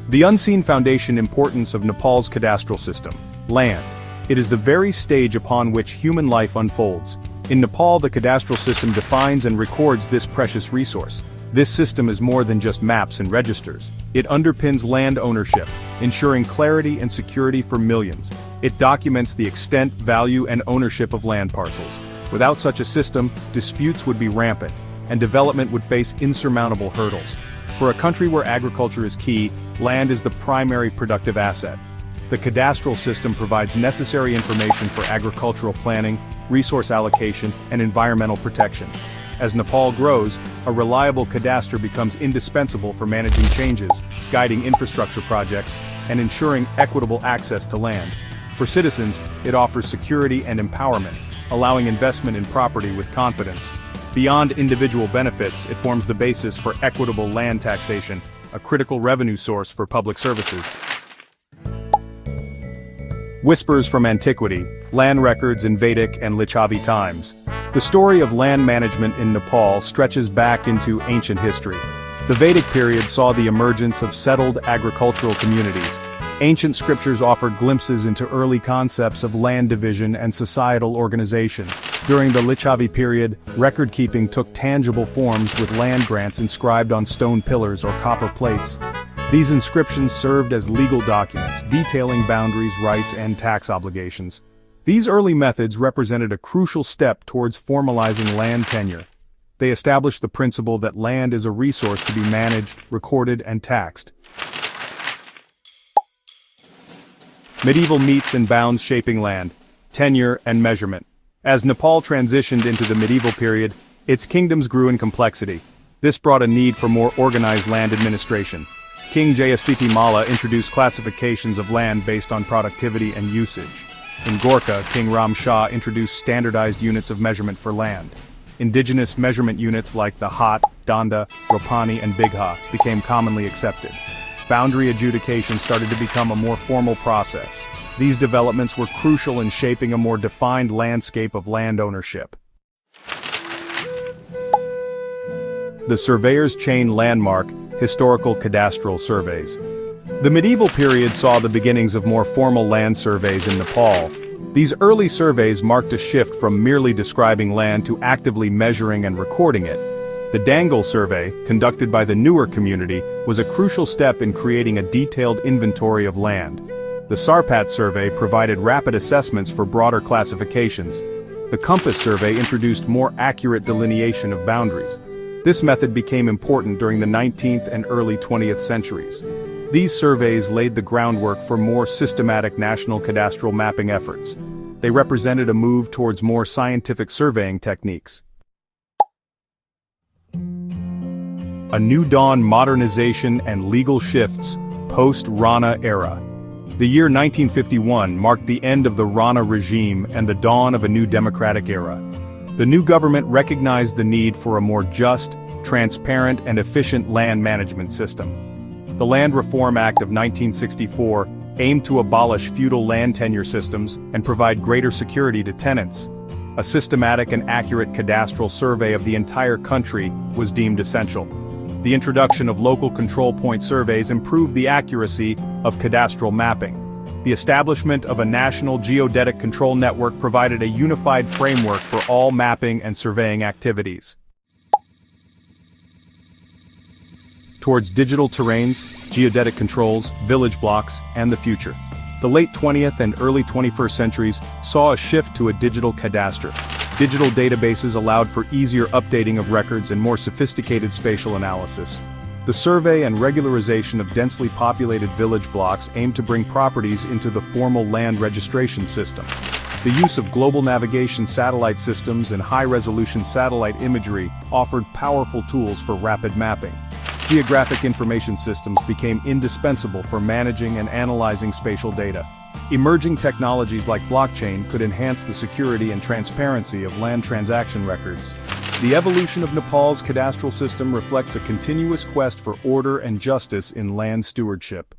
The unseen foundation importance of Nepal's cadastral system: land. It is the very stage upon which human life unfolds. In Nepal, the cadastral system defines and records this precious resource. This system is more than just maps and registers. It underpins land ownership, ensuring clarity and security for millions. It documents the extent, value, and ownership of land parcels. Without such a system, disputes would be rampant, and development would face insurmountable hurdles. For a country where agriculture is key, land is the primary productive asset. The cadastral system provides necessary information for agricultural planning, resource allocation, and environmental protection. As Nepal grows, a reliable cadastre becomes indispensable for managing changes, guiding infrastructure projects, and ensuring equitable access to land. For citizens, it offers security and empowerment, allowing investment in property with confidence. Beyond individual benefits, it forms the basis for equitable land taxation, a critical revenue source for public services. Whispers from antiquity, land records in Vedic and Lichavi times. The story of land management in Nepal stretches back into ancient history. The Vedic period saw the emergence of settled agricultural communities. Ancient scriptures offer glimpses into early concepts of land division and societal organization. During the Lichavi period, record-keeping took tangible forms with land grants inscribed on stone pillars or copper plates. These inscriptions served as legal documents, detailing boundaries, rights, and tax obligations. These early methods represented a crucial step towards formalizing land tenure. They established the principle that land is a resource to be managed, recorded, and taxed. Medieval metes and bounds shaping land, tenure, and measurement. As Nepal transitioned into the medieval period, its kingdoms grew in complexity. This brought a need for more organized land administration. King Jayasthiti Malla introduced classifications of land based on productivity and usage. In Gorkha, King Ram Shah introduced standardized units of measurement for land. Indigenous measurement units like the Haat, Danda, Ropani, and Bigha became commonly accepted. Boundary adjudication started to become a more formal process. These developments were crucial in shaping a more defined landscape of land ownership. The Surveyor's Chain Landmark Historical Cadastral Surveys. The medieval period saw the beginnings of more formal land surveys in Nepal. These early surveys marked a shift from merely describing land to actively measuring and recording it. The Dangle survey, conducted by the newer community, was a crucial step in creating a detailed inventory of land. The Sarpat survey provided rapid assessments for broader classifications. The Compass survey introduced more accurate delineation of boundaries. This method became important during the 19th and early 20th centuries. These surveys laid the groundwork for more systematic national cadastral mapping efforts. They represented a move towards more scientific surveying techniques. A new dawn: modernization and legal shifts, post-Rana era. The year 1951 marked the end of the Rana regime and the dawn of a new democratic era. The new government recognized the need for a more just, transparent, and efficient land management system. The Land Reform Act of 1964 aimed to abolish feudal land tenure systems and provide greater security to tenants. A systematic and accurate cadastral survey of the entire country was deemed essential. The introduction of local control point surveys improved the accuracy of cadastral mapping. The establishment of a national geodetic control network provided a unified framework for all mapping and surveying activities. Towards digital terrains, geodetic controls, village blocks, and the future. The late 20th and early 21st centuries saw a shift to a digital cadastre. Digital databases allowed for easier updating of records and more sophisticated spatial analysis. The survey and regularization of densely populated village blocks aimed to bring properties into the formal land registration system. The use of global navigation satellite systems and high-resolution satellite imagery offered powerful tools for rapid mapping. Geographic information systems became indispensable for managing and analyzing spatial data. Emerging technologies like blockchain could enhance the security and transparency of land transaction records. The evolution of Nepal's cadastral system reflects a continuous quest for order and justice in land stewardship.